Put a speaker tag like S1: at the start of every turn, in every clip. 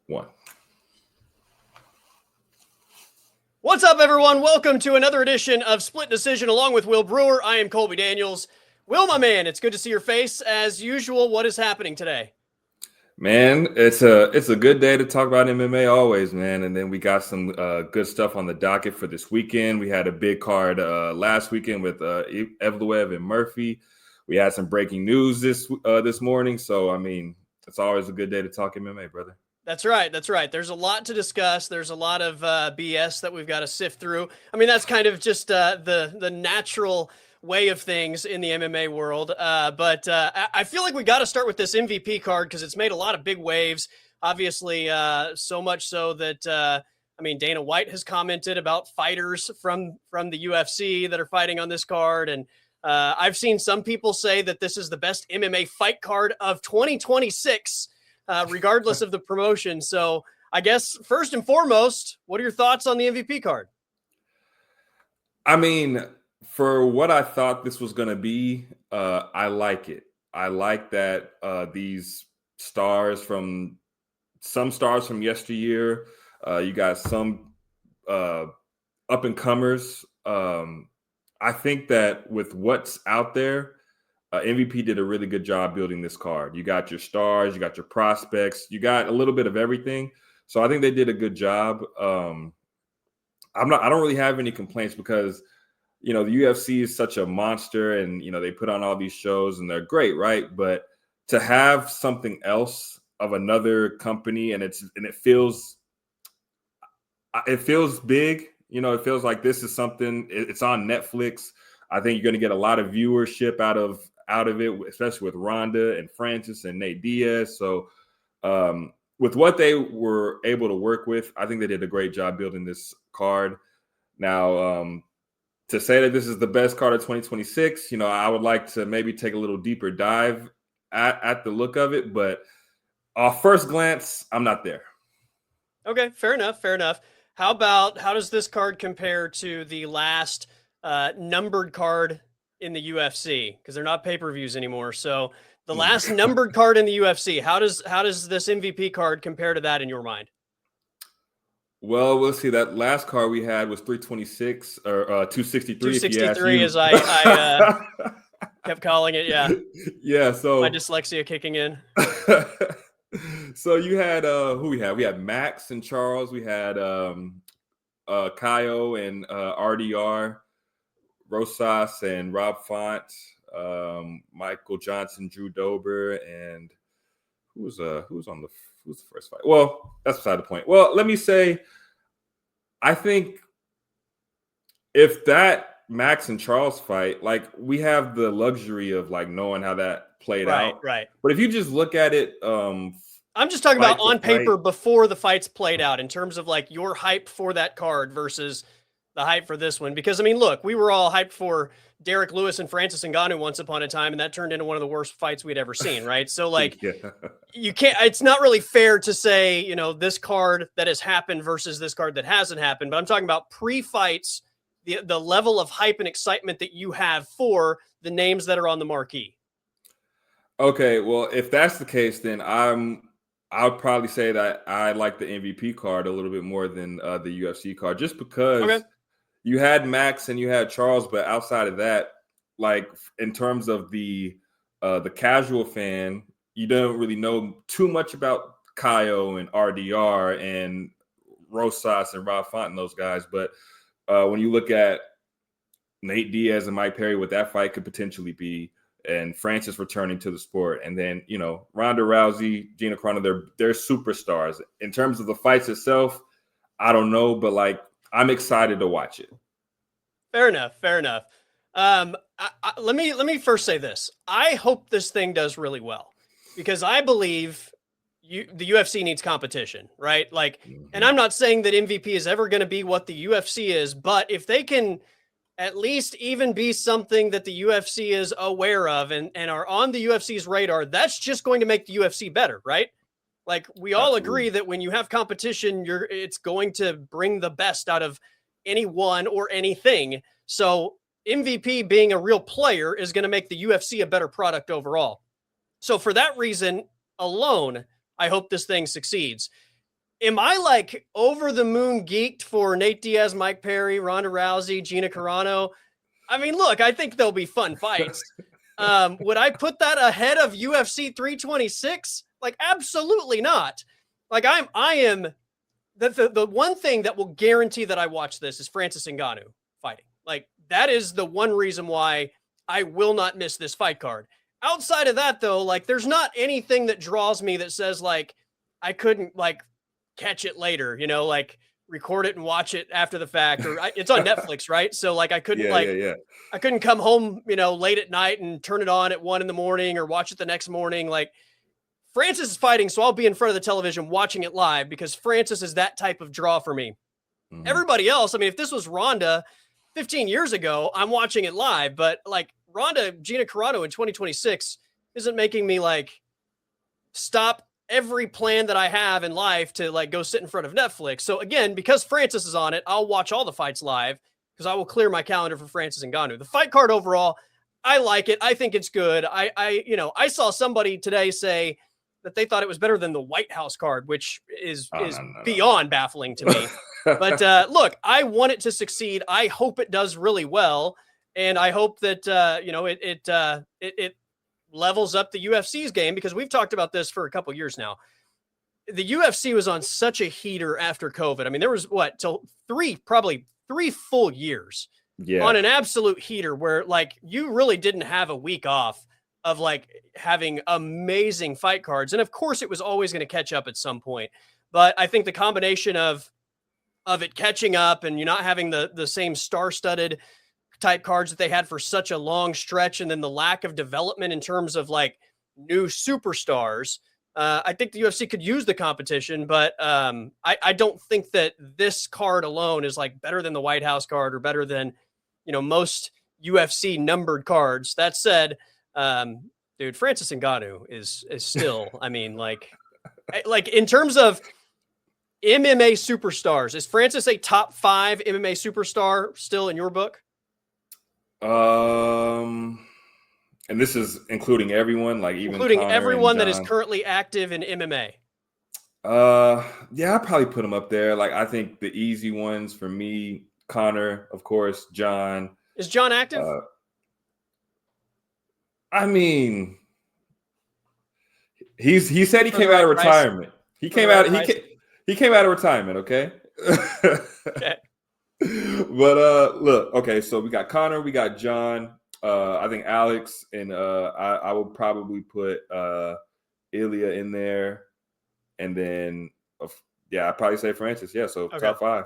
S1: One.
S2: What's up, everyone? Welcome to another edition of Split Decision along with Will Brewer. I am Colby Daniels. Will, my man, it's good to see your face. As usual, what is happening today?
S1: Man, it's a good day to talk about MMA always, man. And then we got some good stuff on the docket for this weekend. We had a big card last weekend with Evloev and Murphy. We had some breaking news this morning. So, I mean, it's always a good day to talk MMA, brother.
S2: That's right. That's right. There's a lot to discuss. There's a lot of BS that we've got to sift through. I mean, that's kind of just the natural way of things in the MMA world. But I feel like we got to start with this MVP card because it's made a lot of big waves. Obviously, so much so that Dana White has commented about fighters from the UFC that are fighting on this card, and I've seen some people say that this is the best MMA fight card of 2026. Regardless of the promotion. So I guess first and foremost, what are your thoughts on the MVP card?
S1: I mean, for what I thought this was going to be, I like it. I like that these some stars from yesteryear, you got some up and comers. I think that with what's out there, MVP did a really good job building this card. You got your stars, you got your prospects, you got a little bit of everything. So I think they did a good job. I don't really have any complaints because, the UFC is such a monster and, they put on all these shows and they're great, right? But to have something else of another company and it feels big, it feels like this is something, it's on Netflix. I think you're going to get a lot of viewership out of it, especially with Ronda and Francis and Nate Diaz. So with what they were able to work with, I think they did a great job building this card. Now, to say that this is the best card of 2026, I would like to maybe take a little deeper dive at the look of it. But off first glance, I'm not there.
S2: Okay, fair enough. How does this card compare to the last numbered card in the UFC? Because they're not pay-per-views anymore. So the last numbered card in the UFC, how does this MVP card compare to that in your mind?
S1: Well, we'll see. That last card we had was 326 or 263.
S2: 263, as I kept calling it. Yeah.
S1: Yeah. So
S2: my dyslexia kicking in.
S1: So you had who we had? We had Max and Charles. We had Kaio and RDR, Rosas and Rob Font, Michael Johnson, Drew Dober, and who was the first fight? Well, that's beside the point. Well, let me say, I think if that Max and Charles fight, like, we have the luxury of like knowing how that played out.
S2: Right.
S1: But if you just look at it,
S2: I'm just talking about on paper before the fights played out in terms of like your hype for that card versus the hype for this one. Because I mean, look, we were all hyped for Derek Lewis and Francis Ngannou once upon a time, and that turned into one of the worst fights we'd ever seen, right? So like, you can't, it's not really fair to say, this card that has happened versus this card that hasn't happened, but I'm talking about pre-fights, the level of hype and excitement that you have for the names that are on the marquee.
S1: Okay, well, if that's the case, then I would probably say that I like the MVP card a little bit more than the UFC card, just because you had Max and you had Charles, but outside of that, like, in terms of the casual fan, you don't really know too much about Kaio and RDR and Rosas and Rob Font and those guys. But when you look at Nate Diaz and Mike Perry, what that fight could potentially be, and Francis returning to the sport, and then Ronda Rousey, Gina Carano, they're superstars. In terms of the fights itself, I don't know, but like, I'm excited to watch it.
S2: Fair enough. Let me first say this. I hope this thing does really well, because I believe the UFC needs competition, right? Like, and I'm not saying that MVP is ever going to be what the UFC is, but if they can at least even be something that the UFC is aware of and are on the UFC's radar, that's just going to make the UFC better, right? Like, we all agree that when you have competition, it's going to bring the best out of anyone or anything. So MVP being a real player is going to make the UFC a better product overall. So for that reason alone, I hope this thing succeeds. am I like over the moon geeked for Nate Diaz, Mike Perry, Ronda Rousey, Gina Carano? I mean, look, I think there'll be fun fights. Would I put that ahead of UFC 326? Like, absolutely not. Like, I am the one thing that will guarantee that I watch this is Francis Ngannou fighting. Like, that is the one reason why I will not miss this fight card. Outside of that, though, like, there's not anything that draws me that says, like, I couldn't, like, catch it later, like record it and watch it after the fact, or it's on Netflix, right? So, like, I couldn't, I couldn't come home, late at night and turn it on at 1 a.m. or watch it the next morning. Like, Francis is fighting, so I'll be in front of the television watching it live because Francis is that type of draw for me. Mm-hmm. Everybody else, I mean, if this was Ronda 15 years ago, I'm watching it live, but like Ronda, Gina Carano in 2026 isn't making me like stop every plan that I have in life to like go sit in front of Netflix. So again, because Francis is on it, I'll watch all the fights live because I will clear my calendar for Francis Ngannou. The fight card overall, I like it. I think it's good. I saw somebody today say that they thought it was better than the White House card, which is beyond baffling to me. But look, I want it to succeed. I hope it does really well. And I hope that, it levels up the UFC's game, because we've talked about this for a couple years now. The UFC was on such a heater after COVID. I mean, there was probably three full years on an absolute heater where like you really didn't have a week off of like having amazing fight cards. And of course it was always going to catch up at some point. But I think the combination of it catching up and you not having the same star-studded type cards that they had for such a long stretch, and then the lack of development in terms of like new superstars, I think the UFC could use the competition, but I don't think that this card alone is like better than the White House card or better than, most UFC numbered cards. That said, dude, Francis Ngannou is still, I mean, like in terms of MMA superstars, is Francis a top 5 MMA superstar still in your book?
S1: And this is including everyone, like even
S2: including
S1: Conor
S2: everyone that is currently active in MMA.
S1: Yeah, I'll probably put them up there. Like, I think the easy ones for me, Conor, of course, John.
S2: Is John active?
S1: I mean, he said he came out of retirement. He came out of retirement, okay?
S2: Okay.
S1: But look, okay, so we got Conor, we got John, I think Alex, and I would probably put Ilya in there, and then I'd probably say Francis. Yeah, so okay. Top 5.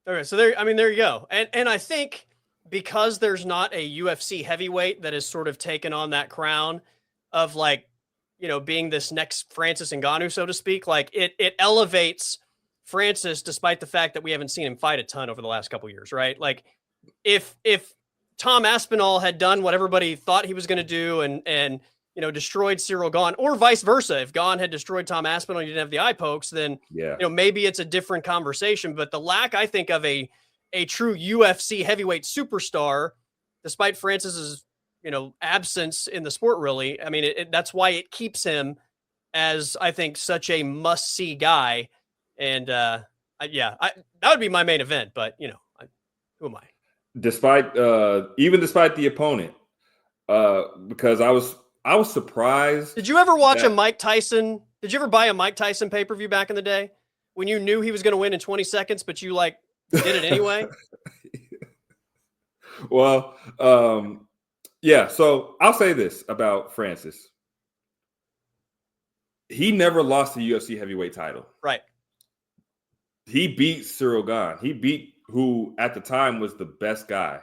S2: Okay, so there you go. And I think because there's not a UFC heavyweight that has sort of taken on that crown of like, being this next Francis Ngannou, so to speak, like it elevates Francis, despite the fact that we haven't seen him fight a ton over the last couple of years, right? Like if Tom Aspinall had done what everybody thought he was going to do and destroyed Cyril Gane, or vice versa, if Gane had destroyed Tom Aspinall and you didn't have the eye pokes, then maybe it's a different conversation. But the lack, I think, of a true UFC heavyweight superstar, despite Francis's absence in the sport, really, I mean, that's why it keeps him as, I think, such a must-see guy. And that would be my main event. But who am I?
S1: Despite the opponent, because I was surprised.
S2: Did you ever watch a Mike Tyson? Did you ever buy a Mike Tyson pay-per-view back in the day when you knew he was going to win in 20 seconds, but you like did it anyway?
S1: Well, yeah. So I'll say this about Francis: he never lost the UFC heavyweight title.
S2: Right.
S1: He beat Cyril Gane. He beat who at the time was the best guy.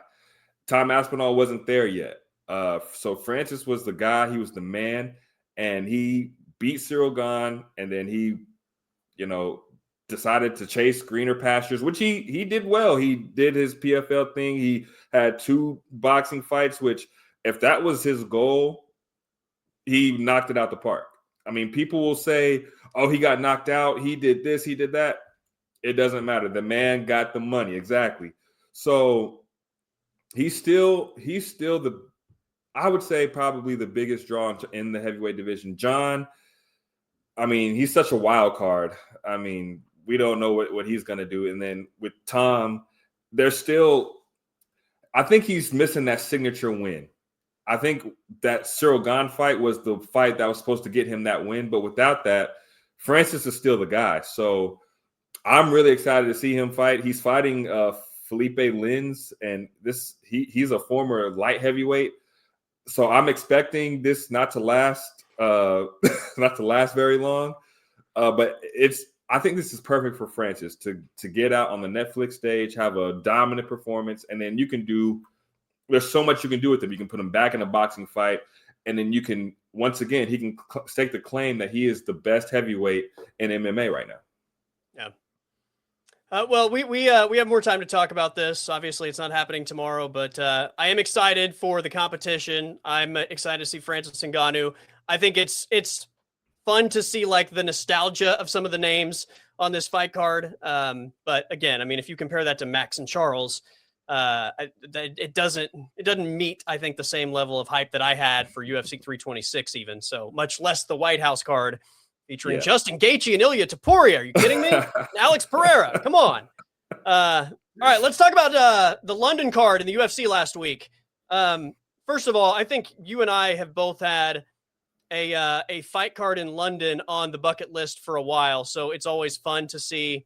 S1: Tom Aspinall wasn't there yet. So Francis was the guy. He was the man, and he beat Cyril Gane, and then he, decided to chase greener pastures, which he did well. He did his PFL thing. He had 2 boxing fights, which if that was his goal, he knocked it out the park. I mean, people will say, oh, he got knocked out. He did this, he did that. It doesn't matter. The man got the money. Exactly. So he's still I would say probably the biggest draw in the heavyweight division. John, I mean, he's such a wild card. I mean, we don't know what he's going to do. And then with Tom, there's still, I think he's missing that signature win. I think that Cyril Gane fight was the fight that was supposed to get him that win. But without that, Francis is still the guy. So I'm really excited to see him fight. He's fighting Felipe Lins, and he's a former light heavyweight. So I'm expecting this not to last not to last very long. But I think this is perfect for Francis to get out on the Netflix stage, have a dominant performance, and then there's so much you can do with him. You can put him back in a boxing fight, and then you can, once again, he can stake the claim that he is the best heavyweight in MMA right now.
S2: Yeah. Well, we have more time to talk about this. Obviously, it's not happening tomorrow, but I am excited for the competition. I'm excited to see Francis Ngannou. I think it's fun to see like the nostalgia of some of the names on this fight card. But again, I mean, if you compare that to Max and Charles, it doesn't meet, I think, the same level of hype that I had for UFC 326, even. So much less the White House card featuring Justin Gaethje and Ilya Topuria. Are you kidding me? Alex Pereira, come on. All right, let's talk about the London card in the UFC last week. First of all, I think you and I have both had a fight card in London on the bucket list for a while. So it's always fun to see,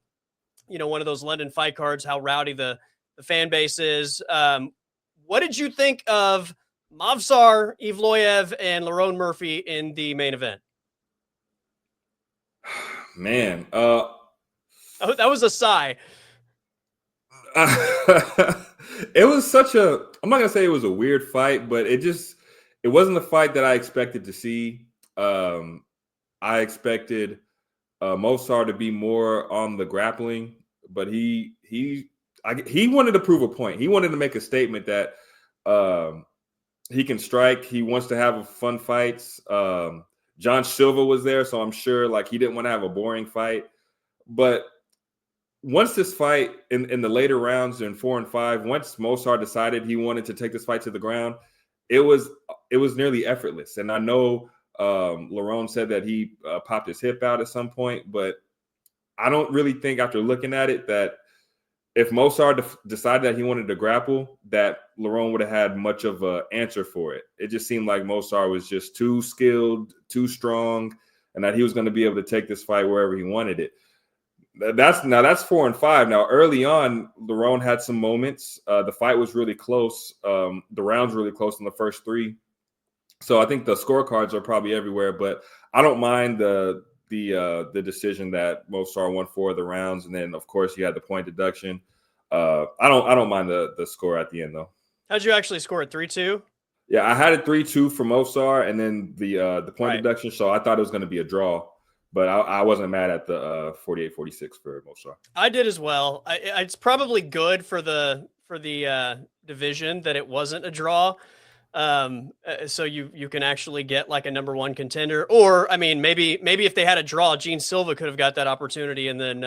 S2: one of those London fight cards, how rowdy the fan base is. What did you think of Movsar Evloev and Lerone Murphy in the main event?
S1: Man,
S2: oh, that was a sigh.
S1: It was I'm not gonna say it was a weird fight, but it wasn't the fight that I expected to see. I expected Movsar to be more on the grappling, but he wanted to prove a point. He wanted to make a statement that he can strike. He wants to have fun fights. John Silva was there, so I'm sure he didn't want to have a boring fight. But once this fight in the later rounds in 4 and 5, once Movsar decided he wanted to take this fight to the ground, it was nearly effortless. And I know Lerone said that he popped his hip out at some point, but I don't really think, after looking at it, that if Movsar decided that he wanted to grapple, that Lerone would have had much of an answer for it. It just seemed like Movsar was just too skilled, too strong, and that he was going to be able to take this fight wherever he wanted it. That's 4 and 5. Now, early on, Lerone had some moments. The fight was really close. The rounds were really close in the first 3. So I think the scorecards are probably everywhere, but I don't mind the decision that Movsar won 4 of the rounds, and then of course you had the point deduction. I don't mind the score at the end though.
S2: How'd you actually score it? 3-2?
S1: Yeah, I had it 3-2 for Movsar, and then the point deduction. So I thought it was going to be a draw, but I wasn't mad at the 48-46 for Movsar.
S2: I did as well. It's probably good for the division that it wasn't a draw. So you can actually get like a number 1 contender, or I mean, maybe if they had a draw, Gene Silva could have got that opportunity, and then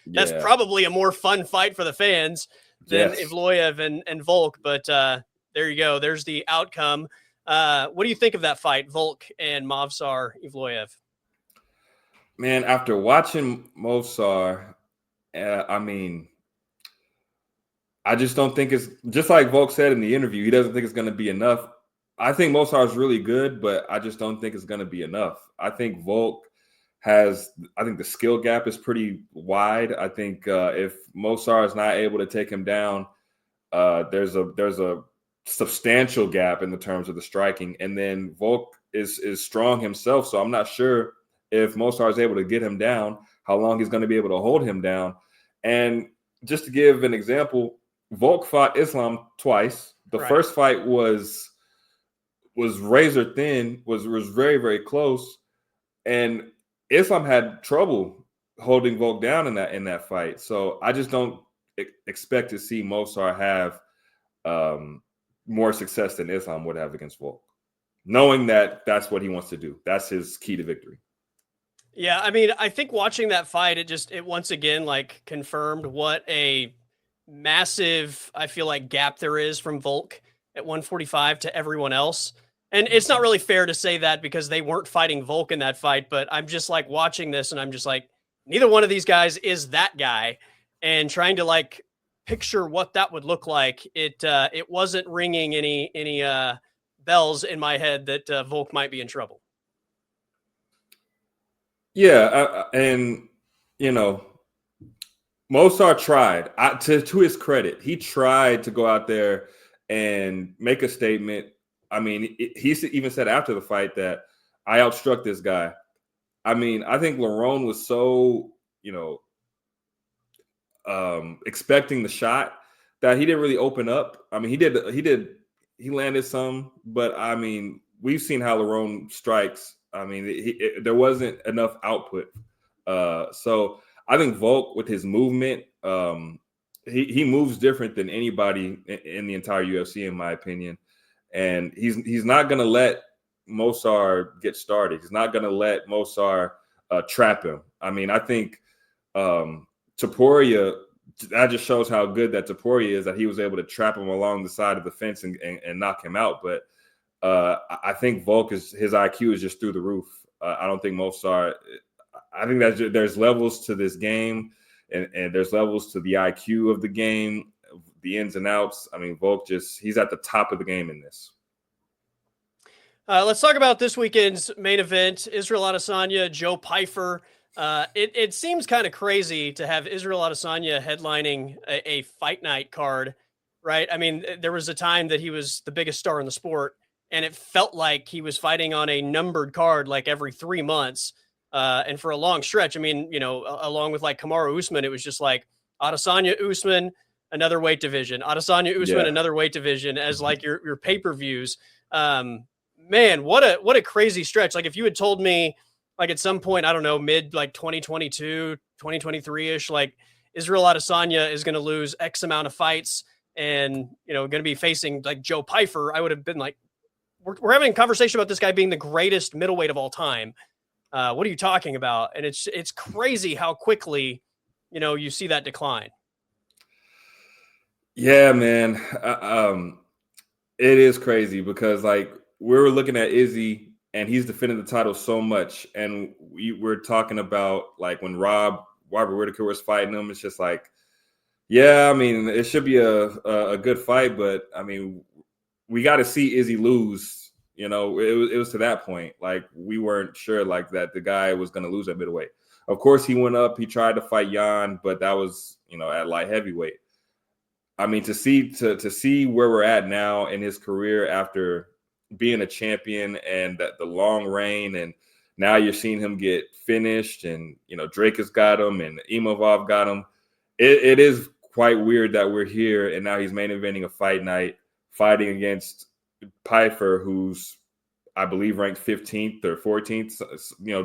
S2: that's probably a more fun fight for the fans than Evloev and Volk. But there you go. There's the outcome. What do you think of that fight, Volk and Movsar Evloev?
S1: Man, after watching Movsar, I mean, I just don't think it's, just like Volk said in the interview, he doesn't think it's going to be enough. I think Movsar is really good, but I just don't think it's going to be enough. I think Volk I think the skill gap is pretty wide. I think if Movsar is not able to take him down, there's a substantial gap in the terms of the striking. And then Volk is strong himself, so I'm not sure if Movsar is able to get him down, how long he's going to be able to hold him down. And just to give an example, Volk fought Islam twice. The first fight was razor thin, was very, very close. And Islam had trouble holding Volk down in that fight. So I just don't expect to see Movsar have more success than Islam would have against Volk, knowing that that's what he wants to do. That's his key to victory.
S2: Yeah, I mean, I think watching that fight, it once again confirmed what a massive, I feel like, gap there is from Volk at 145 to everyone else. And it's not really fair to say that because they weren't fighting Volk in that fight, but I'm just like watching this and I'm just like, neither one of these guys is that guy. And trying to like picture what that would look like, it wasn't ringing any bells in my head that Volk might be in trouble.
S1: Yeah, and you know, Mozart tried. To his credit, he tried to go out there and make a statement. I mean, he even said after the fight that I outstruck this guy. I mean, I think Lerone was so, expecting the shot that he didn't really open up. I mean, he landed some, but I mean, we've seen how Lerone strikes. I mean, there wasn't enough output. So I think Volk with his movement, he moves different than anybody in the entire UFC, in my opinion. And he's not going to let Mosar get started. He's not going to let Mosar trap him. I mean, I think Topuria, that just shows how good that Topuria is, that he was able to trap him along the side of the fence and knock him out. But I think Volk his IQ is just through the roof. I don't think Mosar. I think that there's levels to this game, and there's levels to the IQ of the game, the ins and outs. I mean, Volk he's at the top of the game in this.
S2: Let's talk about this weekend's main event: Israel Adesanya, Joe Pyfer. It seems kind of crazy to have Israel Adesanya headlining a fight night card, right? I mean, there was a time that he was the biggest star in the sport, and it felt like he was fighting on a numbered card like every 3 months. And for a long stretch, I mean, along with like Kamaru Usman, it was just like Adesanya Usman, another weight division, Adesanya Usman, another weight division as like your pay-per-views. Man, what a crazy stretch. Like if you had told me like at some point, I don't know, mid like 2022, 2023-ish, like Israel Adesanya is going to lose X amount of fights and, going to be facing like Joe Pyfer, I would have been like, we're having a conversation about this guy being the greatest middleweight of all time. What are you talking about? And it's crazy how quickly, you see that decline.
S1: Yeah, man. It is crazy because like we were looking at Izzy and he's defending the title so much. And we're talking about like when Robert Whittaker was fighting him, it's just like, yeah, I mean, it should be a good fight, but I mean, we got to see Izzy lose. It was to that point. Like we weren't sure like that the guy was going to lose at middleweight. Of course, he went up. He tried to fight Jan, but that was at light heavyweight. I mean, to see where we're at now in his career after being a champion and the long reign, and now you're seeing him get finished, and Drake has got him, and Imavov got him. It is quite weird that we're here, and now he's main eventing a fight night, fighting against Pyfer, who's I believe ranked 15th or 14th,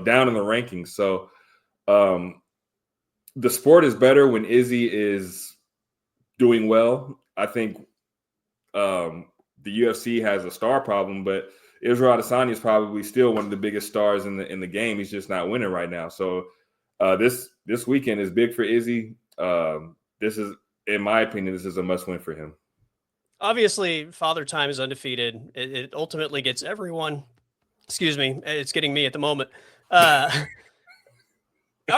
S1: down in the rankings. So the sport is better when Izzy is doing well. I think the UFC has a star problem, but Israel Adesanya is probably still one of the biggest stars in the game. He's just not winning right now. So this weekend is big for Izzy. This is, in my opinion, this is a must win for him.
S2: Obviously, Father Time is undefeated. It ultimately gets everyone. Excuse me, it's getting me at the moment.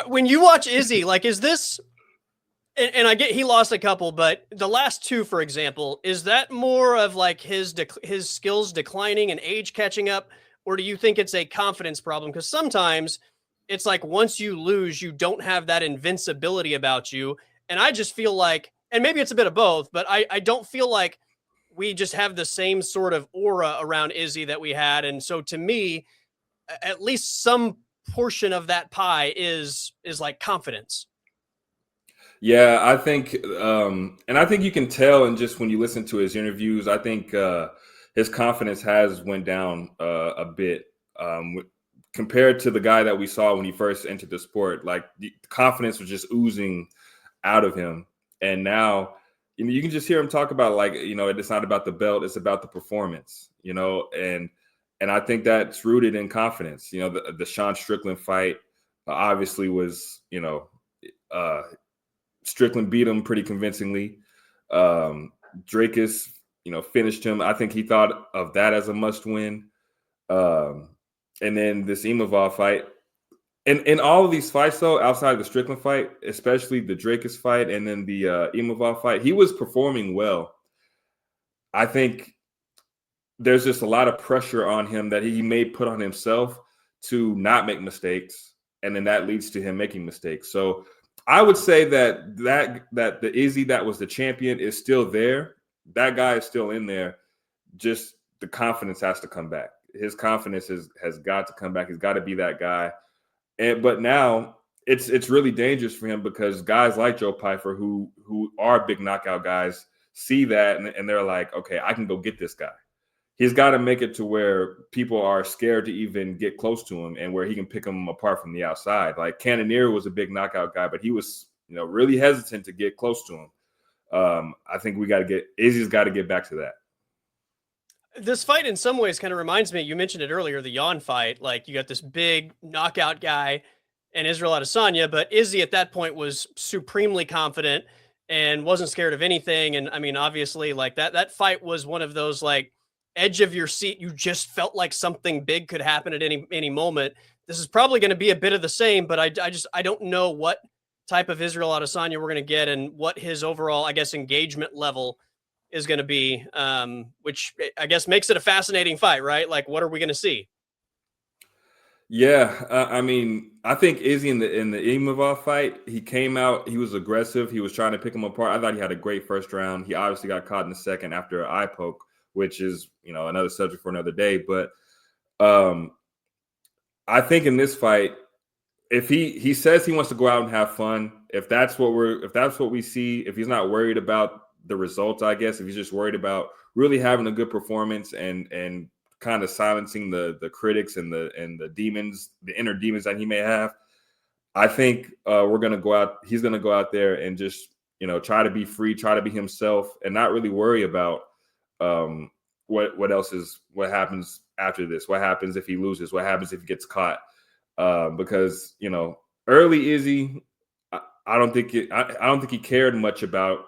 S2: When you watch Izzy, like, is this? And I get he lost a couple, but the last two, for example, is that more of like his skills declining and age catching up, or do you think it's a confidence problem? Because sometimes it's like once you lose, you don't have that invincibility about you, and I just feel like, and maybe it's a bit of both, but I don't feel like we just have the same sort of aura around Izzy that we had. And so to me, at least some portion of that pie is like confidence.
S1: Yeah, I think, and I think you can tell, and just when you listen to his interviews, I think his confidence has went down a bit compared to the guy that we saw when he first entered the sport. Like the confidence was just oozing out of him, and now you can just hear him talk about like, it's not about the belt, it's about the performance, and I think that's rooted in confidence. The Sean Strickland fight obviously was, Strickland beat him pretty convincingly. Drakus, finished him. I think he thought of that as a must win. Um, and then this Imavov fight. And in all of these fights, though, outside of the Strickland fight, especially the Dracus fight and then the Imavov fight, he was performing well. I think there's just a lot of pressure on him that he may put on himself to not make mistakes, and then that leads to him making mistakes. So I would say that the Izzy that was the champion is still there. That guy is still in there. Just the confidence has to come back. His confidence has got to come back. He's got to be that guy. But now it's really dangerous for him because guys like Joe Pyfer, who are big knockout guys, see that and they're like, okay, I can go get this guy. He's got to make it to where people are scared to even get close to him and where he can pick them apart from the outside. Like Cannonier was a big knockout guy, but he was, really hesitant to get close to him. I think Izzy's got to get back to that.
S2: This fight in some ways kind of reminds me, you mentioned it earlier, the Yan fight. Like you got this big knockout guy and Israel Adesanya, but Izzy at that point was supremely confident and wasn't scared of anything. And I mean, obviously like that fight was one of those like edge of your seat. You just felt like something big could happen at any moment. This is probably going to be a bit of the same, but I don't know what type of Israel Adesanya we're going to get and what his overall, I guess, engagement level is going to be, which I guess makes it a fascinating fight, right? Like, what are we going to see?
S1: Yeah, I mean, I think Izzy in the Imavov fight, he came out, he was aggressive, he was trying to pick him apart. I thought he had a great first round. He obviously got caught in the second after an eye poke, which is another subject for another day. But I think in this fight, if he says he wants to go out and have fun, if that's what we see, if he's not worried about the results, I guess if he's just worried about really having a good performance and kind of silencing the critics and the demons, the inner demons that he may have, I think we're gonna go out. He's gonna go out there and just try to be free, try to be himself, and not really worry about what happens after this. What happens if he loses? What happens if he gets caught? Because early Izzy, I don't think he cared much about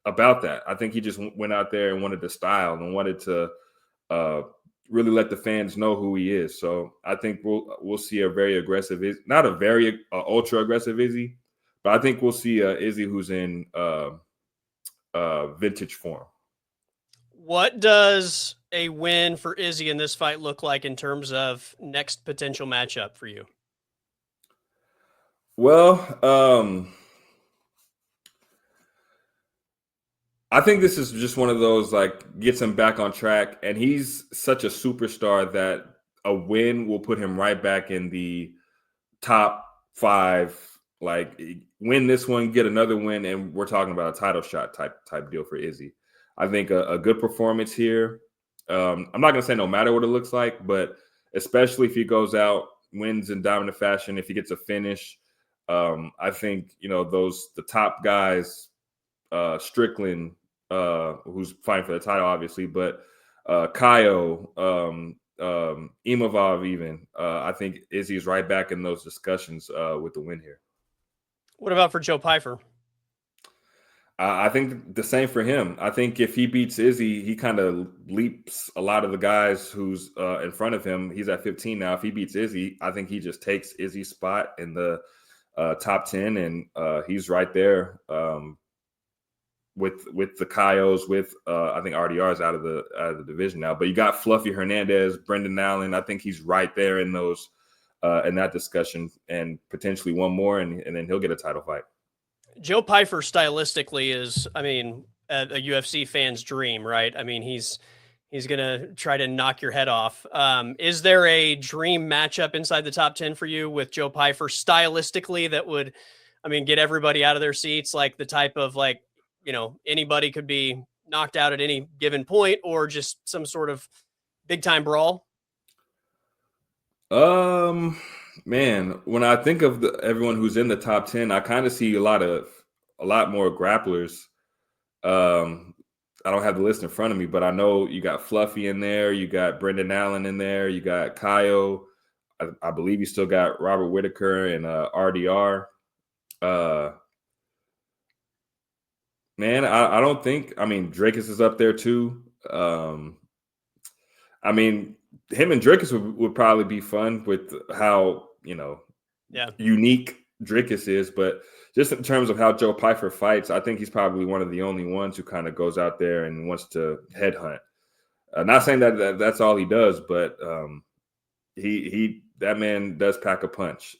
S1: that. I think he just went out there and wanted to style and wanted to really let the fans know who he is. So I think we'll see a very aggressive, not a very ultra aggressive Izzy, but I think we'll see Izzy who's in vintage form.
S2: What does a win for Izzy in this fight look like in terms of next potential matchup for you?
S1: Well, I think this is just one of those like gets him back on track, and he's such a superstar that a win will put him right back in the top 5. Like win this one, get another win, and we're talking about a title shot type deal for Izzy. I think a good performance here. I'm not going to say no matter what it looks like, but especially if he goes out, wins in dominant fashion, if he gets a finish, I think the top guys, Strickland, who's fighting for the title, obviously, but Kaio, Imavov, even I think Izzy's right back in those discussions with the win here.
S2: What about for Joe Pyfer?
S1: I think the same for him. I think if he beats Izzy, he kind of leaps a lot of the guys who's in front of him. He's at 15 now. If he beats Izzy, I think he just takes Izzy's spot in the top 10, and he's right there with the Kaios. With I think RDR's out of the division now, but you got Fluffy Hernandez, Brendan Allen. I think he's right there in those in that discussion, and potentially one more, and then he'll get a title fight.
S2: Joe Pyfer stylistically is, I mean, a UFC fan's dream, right? I mean, he's gonna try to knock your head off. Is there a dream matchup inside the top 10 for you with Joe Pyfer stylistically that would, I mean, get everybody out of their seats? Like the type of like, anybody could be knocked out at any given point, or just some sort of big time brawl?
S1: Man, when I think of everyone who's in the top 10, I kind of see a lot more grapplers. I don't have the list in front of me, but I know you got Fluffy in there, you got Brendan Allen in there, you got Kaio. I believe you still got Robert Whitaker and RDR. Man, I don't think. I mean, Dracus is up there too. I mean, him and Dricus would probably be fun with how,
S2: Yeah.
S1: unique Dricus is. But just in terms of how Joe Pyfer fights, I think he's probably one of the only ones who kind of goes out there and wants to headhunt. Not saying that's all he does, but that man does pack a punch.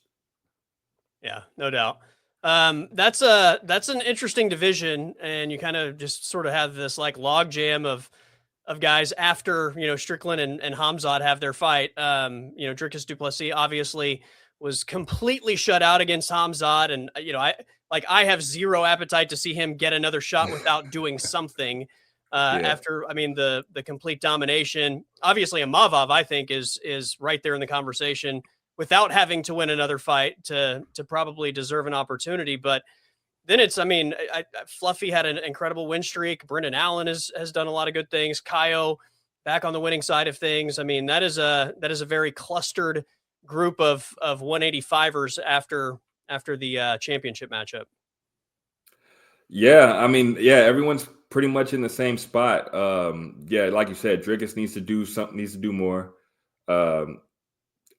S2: Yeah, no doubt. That's an interesting division, and you kind of just sort of have this like log jam of guys after Strickland and Hamzat have their fight. Dricus du Plessis obviously was completely shut out against Hamzat, and I have zero appetite to see him get another shot without doing something. After the complete domination, obviously Amavov I think is right there in the conversation without having to win another fight to probably deserve an opportunity. But then it's, Fluffy had an incredible win streak. Brendan Allen has done a lot of good things. Kaio back on the winning side of things. I mean, that is a very clustered group of 185ers after the championship matchup.
S1: Yeah, everyone's pretty much in the same spot. Like you said, Dricus needs to do something, needs to do more.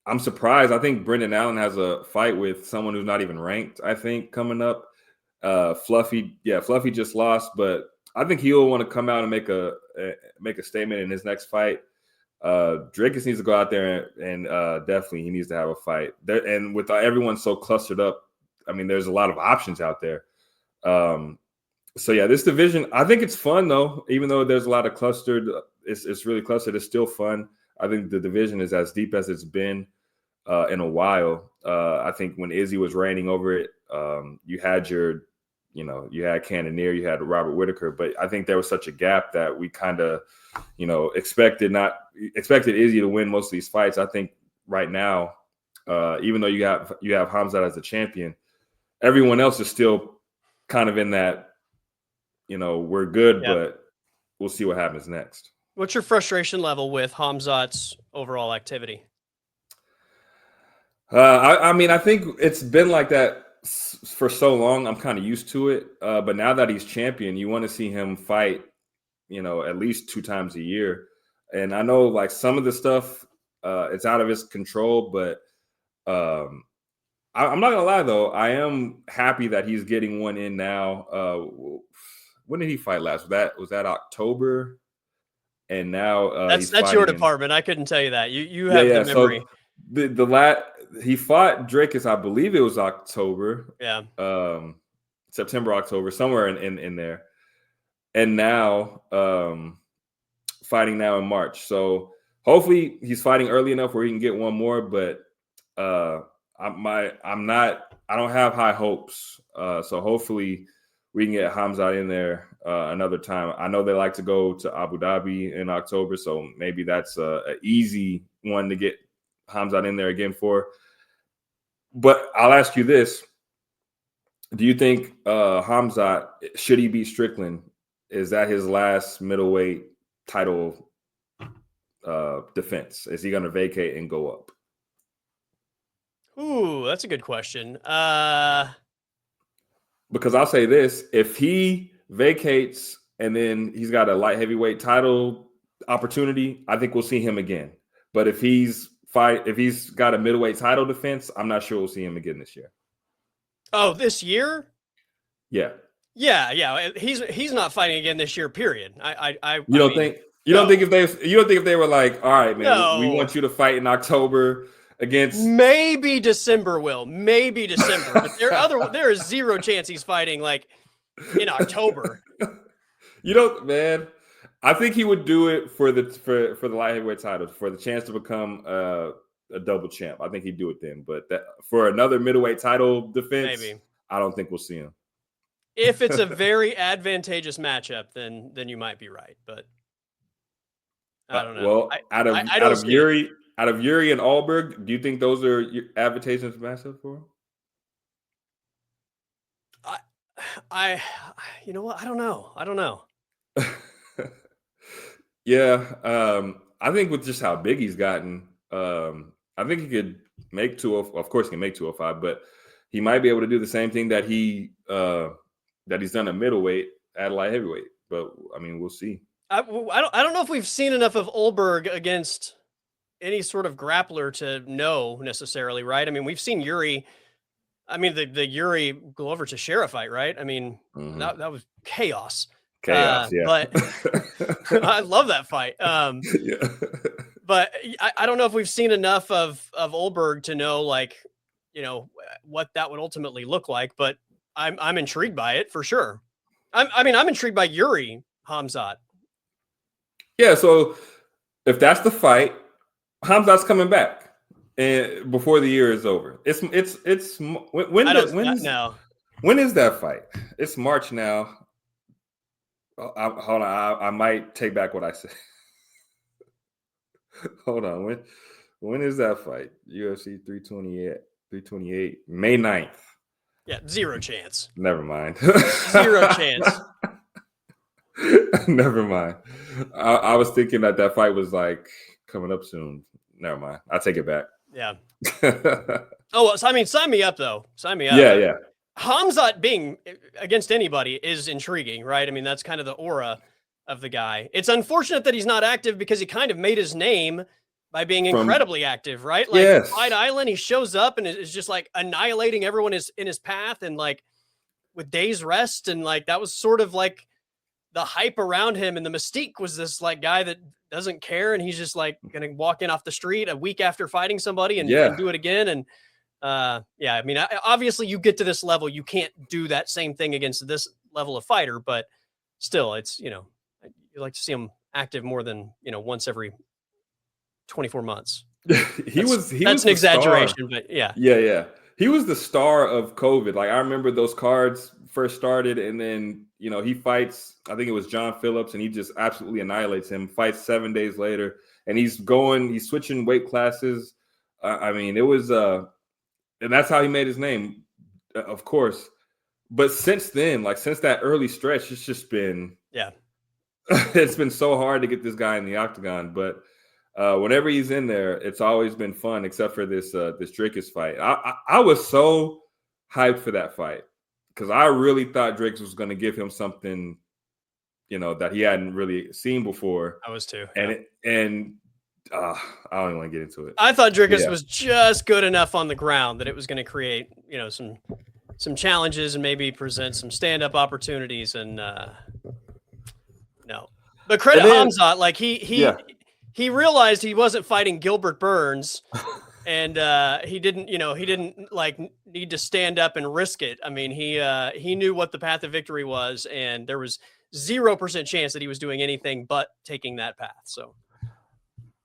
S1: I'm surprised. I think Brendan Allen has a fight with someone who's not even ranked, I think, coming up. Fluffy just lost, but I think he'll want to come out and make a statement in his next fight. Dricus needs to go out there and definitely he needs to have a fight. And with everyone so clustered up, there's a lot of options out there. This division, I think it's fun though, even though there's a lot of clustered. It's really clustered. It's still fun. I think the division is as deep as it's been in a while. I think when Izzy was reigning over it, you had you had Cannonier, you had Robert Whitaker, but I think there was such a gap that we kind of, expected Izzy to win most of these fights. I think right now, even though you have Hamzat as the champion, everyone else is still kind of in that, we're good, but we'll see what happens next.
S2: What's your frustration level with Hamzat's overall activity?
S1: I think it's been like that for so long. I'm kind of used to it. But now that he's champion, you want to see him fight, at least 2 times a year. And I know like some of the stuff, it's out of his control, but I'm not gonna lie though. I am happy that he's getting one in now. When did he fight last? Was that October? And now
S2: that's your department. I couldn't tell you that. You have the memory.
S1: So he fought Dricus, I believe it was October.
S2: Yeah.
S1: September, October, somewhere in there. And now fighting now in March. So hopefully he's fighting early enough where he can get one more, but I don't have high hopes. So hopefully we can get Hamzat in there another time. I know they like to go to Abu Dhabi in October, so maybe that's an easy one to get Hamzat in there again for. But I'll ask you this. Do you think Hamzat, should he beat Strickland, is that his last middleweight title defense? Is he going to vacate and go up?
S2: Ooh, that's a good question.
S1: Because I'll say this, if he vacates and then he's got a light heavyweight title opportunity, I think we'll see him again. But if he's got a middleweight title defense, I'm not sure we'll see him again this year.
S2: Oh, this year?
S1: Yeah.
S2: Yeah. He's not fighting again this year, period.
S1: You don't think if they were like, all right, man, no, we want you to fight in October against
S2: maybe December, maybe December, but there is zero chance he's fighting like in October.
S1: Man, I think he would do it for the light heavyweight title, for the chance to become a double champ. I think he'd do it then, but for another middleweight title defense, maybe. I don't think we'll see him.
S2: If it's a very advantageous matchup, then you might be right, but I don't know.
S1: Well, out of Yuri and Alberg, do you think those are advantageous matchups for him?
S2: You know what? I don't know.
S1: Yeah, I think with just how big he's gotten, I think he could make 205. Of course, he can make 205, but he might be able to do the same thing that he's done at middleweight at light heavyweight. But we'll see.
S2: I don't know if we've seen enough of Olberg against any sort of grappler to know necessarily, right? I mean, we've seen Yuri. I mean, the Yuri Glover Teixeira fight, right? I mean,
S1: Mhm.
S2: that was chaos.
S1: Chaos, yeah.
S2: But I love that fight.
S1: Yeah.
S2: But I don't know if we've seen enough of Olberg to know, like, what that would ultimately look like. But I'm intrigued by it for sure. I'm intrigued by Yuri Hamzat.
S1: Yeah, so if that's the fight, Hamzat's coming back and before the year is over. It's
S2: I don't know.
S1: when is that fight? It's March now. Hold on, I might take back what I said. Hold on, when is that fight? UFC 328, May 9th.
S2: Yeah, zero chance.
S1: Never mind.
S2: Zero chance.
S1: Never mind. I was thinking that fight was like coming up soon. Never mind. I take it back.
S2: Yeah. Oh, well, I mean, sign me up though. Sign me up.
S1: Yeah, yeah.
S2: Hamzat being against anybody is intriguing, right? I mean, that's kind of the aura of the guy. It's unfortunate that he's not active because he kind of made his name by being incredibly active, right? Like
S1: Yes.
S2: Fight Island, he shows up and is just like annihilating everyone is in his path, and like with days rest, and like that was sort of like the hype around him, and the mystique was this like guy that doesn't care, and he's just like gonna walk in off the street a week after fighting somebody and do it again. And yeah, I mean, obviously you get to this level, you can't do that same thing against this level of fighter, but still, it's, you like to see him active more than, once every 24 months. That's an exaggeration, but yeah.
S1: Yeah. He was the star of COVID. Like, I remember those cards first started, and then, he fights, I think it was John Phillips, and he just absolutely annihilates him, fights 7 days later, and he's switching weight classes. I mean, it was, and that's how he made his name, of course. But since then, like since that early stretch, it's just been, it's been so hard to get this guy in the octagon. But whenever he's in there, it's always been fun, except for this Dricus fight. I was so hyped for that fight because I really thought Dricus was going to give him something, that he hadn't really seen before.
S2: I was too.
S1: And I don't even want to get into it.
S2: I thought Dricus was just good enough on the ground that it was going to create, some challenges and maybe present some stand-up opportunities. And no, but credit Hamzat, like he realized he wasn't fighting Gilbert Burns, and he didn't like need to stand up and risk it. I mean, he knew what the path of victory was, and there was 0% chance that he was doing anything but taking that path. So,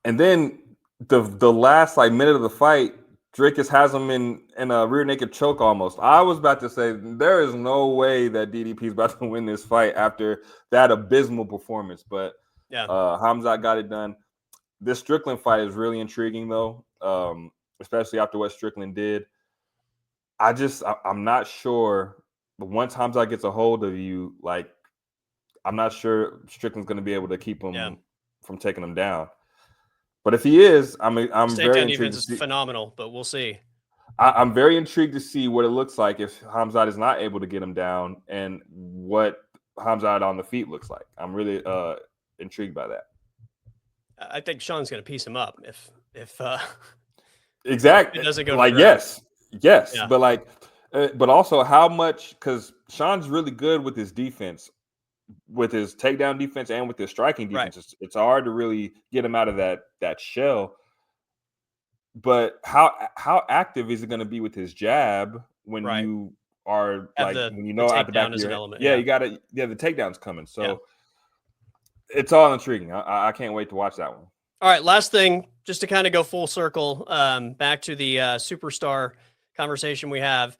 S1: and then the last minute of the fight, Dricus has him in a rear naked choke almost. I was about to say there is no way that DDP is about to win this fight after that abysmal performance, but Hamzat got it done. This Strickland fight is really intriguing though, especially after what Strickland did. I'm not sure, but once Hamzat gets a hold of you, I'm not sure Strickland's going to be able to keep him from taking him down. But if he is, I'm very intrigued.
S2: Defense is phenomenal, but we'll see.
S1: I'm very intrigued to see what it looks like if Hamzat is not able to get him down, and what Hamzat on the feet looks like. I'm really intrigued by that.
S2: I think Sean's going to piece him up if
S1: exactly
S2: it doesn't go
S1: yes, yeah. but also how much, because Sean's really good with his defense. With his takedown defense and with his striking defense, right. It's hard to really get him out of that shell. But how active is it going to be with his jab when you are when you know at the back of your head? Yeah, you got to the takedown's coming. So it's all intriguing. I can't wait to watch that one.
S2: All right, last thing, just to kind of go full circle, back to the superstar conversation we have.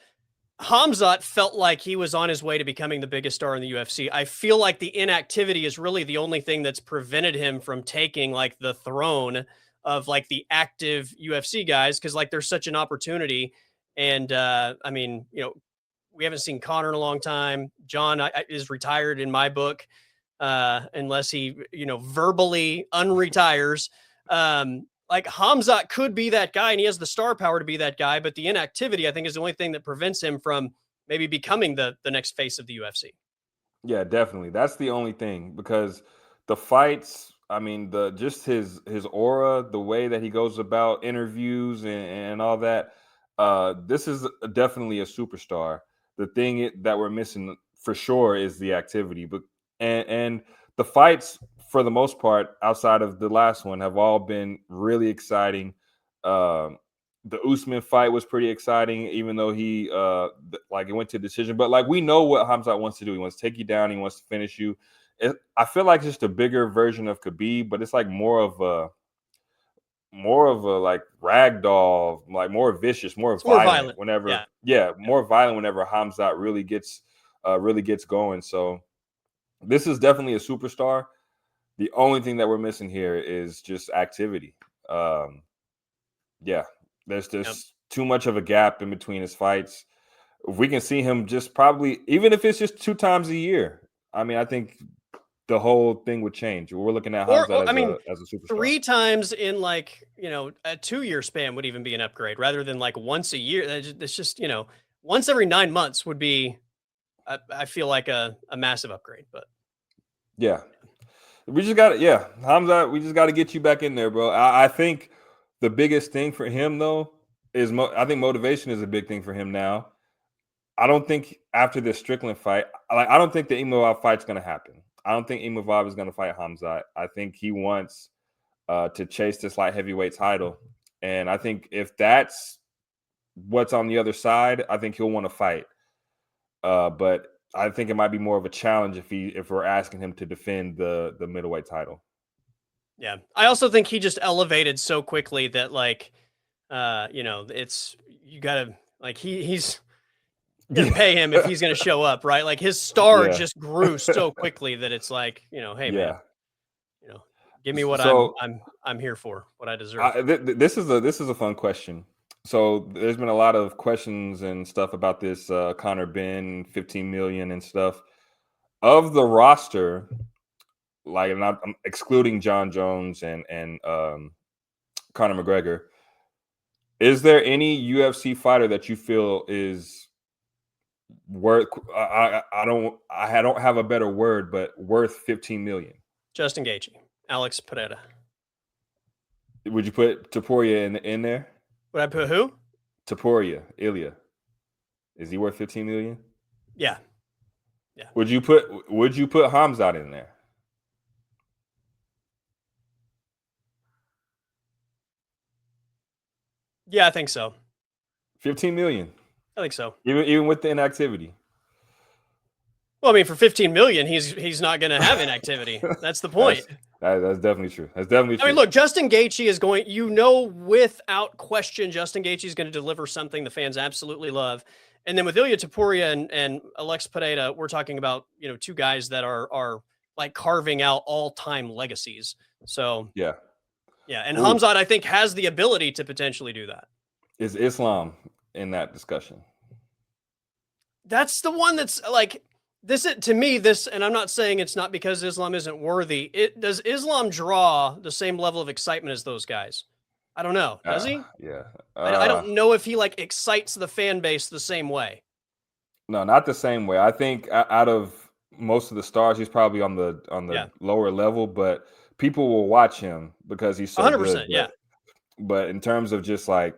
S2: Hamzat felt like he was on his way to becoming the biggest star in the UFC. I feel like the inactivity is really the only thing that's prevented him from taking the throne of the active UFC guys, because there's such an opportunity. And I mean, we haven't seen Conor in a long time. John is retired in my book, unless he verbally unretires. Hamzat could be that guy, and he has the star power to be that guy, but the inactivity, I think, is the only thing that prevents him from maybe becoming the next face of the UFC.
S1: Yeah, definitely. That's the only thing, because the fights, I mean, the just his aura, the way that he goes about interviews and all that. This is definitely a superstar. The thing that we're missing for sure is the activity, but and the fights for the most part, outside of the last one, have all been really exciting. Um, the Usman fight was pretty exciting, even though he like it went to decision. But like we know what Hamzat wants to do. He wants to take you down. He wants to finish you. I feel like it's just a bigger version of Khabib, but it's like more of a like ragdoll, like more vicious, more
S2: It's more
S1: violent.
S2: violent.
S1: Whenever,
S2: Yeah.
S1: yeah, more violent whenever Hamzat really gets going. So this is definitely a superstar. The only thing that we're missing here is just activity. Um, yeah, there's
S2: Yep.
S1: just too much of a gap in between his fights. If we can see him just probably, even if it's just 2 times a year, I mean, I think the whole thing would change. We're looking at Hamzat
S2: I mean,
S1: as a superstar.
S2: 3 times in like, a 2-year span would even be an upgrade rather than like once a year. It's just, once every 9 months would be, I feel like a massive upgrade. But
S1: Yeah, we just got yeah, Hamzat. We just got to get you back in there, bro. I think the biggest thing for him though is I think motivation is a big thing for him now. I don't think after this Strickland fight, I don't think the Imavov fight's going to happen. I don't think Imavov is going to fight Hamzat. I think he wants to chase this light heavyweight title, and I think if that's what's on the other side, I think he'll want to fight. But I think it might be more of a challenge if we're asking him to defend the middleweight title.
S2: yeah, I also think he just elevated so quickly that like, it's you gotta like he's gonna pay him if he's gonna show up, right? Like his star
S1: Yeah,
S2: just grew so quickly that it's like, hey man,
S1: yeah.
S2: you know, give me what
S1: So
S2: I'm here for, what I deserve.
S1: this is a fun question. So there's been a lot of questions and stuff about this Connor Ben 15 million and stuff of the roster. Like, and I'm excluding John Jones and Conor McGregor. Is there any UFC fighter that you feel is worth? I don't have a better word, but worth 15 million.
S2: Justin Gaethje, Alex Pereira.
S1: Would you put Taporia in there?
S2: Would I put who?
S1: Taporia, Ilya. Is he worth 15 million?
S2: Yeah. Yeah.
S1: Would you put Hamzat in there?
S2: Yeah, I think so.
S1: 15 million.
S2: I think so.
S1: Even with the inactivity.
S2: Well, I mean, for 15 million, he's not going to have inactivity. That's the point.
S1: That's definitely true. That's definitely true.
S2: I mean, look, Justin Gaethje is going, without question, Justin Gaethje is going to deliver something the fans absolutely love. And then with Ilya Taporia and Alex Pereira, we're talking about, 2 guys that are like carving out all-time legacies. So,
S1: yeah.
S2: Yeah. And Hamzat, I think, has the ability to potentially do that.
S1: Is Islam in that discussion?
S2: That's the one that's like, and I'm not saying it's not because Islam isn't worthy. Does Islam draw the same level of excitement as those guys? I don't know. Does he?
S1: Yeah.
S2: I don't know if he like excites the fan base the same way.
S1: No, not the same way. I think out of most of the stars, he's probably on the lower level, but people will watch him because he's so 100%, good.
S2: Yeah.
S1: But in terms of just like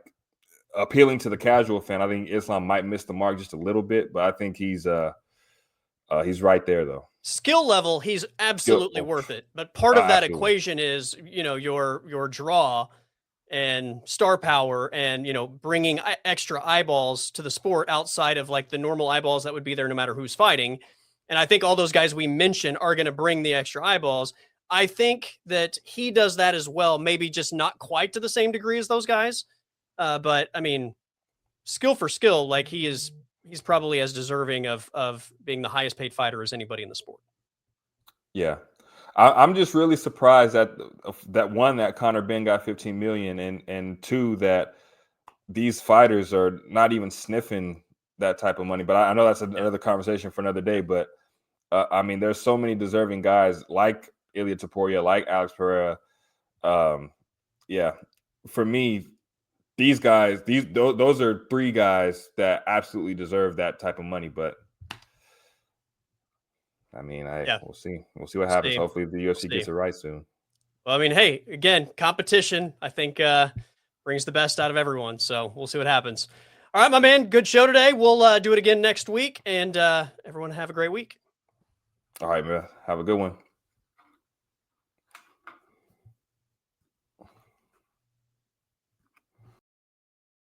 S1: appealing to the casual fan, I think Islam might miss the mark just a little bit, but I think he's right there though.
S2: Skill level, he's absolutely worth it. But part of that equation is, your draw and star power and, bringing extra eyeballs to the sport outside of like the normal eyeballs that would be there no matter who's fighting. And I think all those guys we mentioned are going to bring the extra eyeballs. I think that he does that as well, maybe just not quite to the same degree as those guys. But I mean, skill for skill, like he's probably as deserving of being the highest paid fighter as anybody in the sport.
S1: Yeah. I'm just really surprised that one, that Conor Ben got 15 million, and two, that these fighters are not even sniffing that type of money. But I know that's another conversation for another day. But I mean, there's so many deserving guys like Ilya Taporia, like Alex Pereira. Yeah, for me, these guys, those are 3 guys that absolutely deserve that type of money. But I mean, we'll see. We'll see what happens. Hopefully, the UFC gets it right soon.
S2: Well, I mean, hey, again, competition, I think, brings the best out of everyone. So we'll see what happens. All right, my man. Good show today. We'll do it again next week. And everyone have a great week.
S1: All right, man. Have a good one.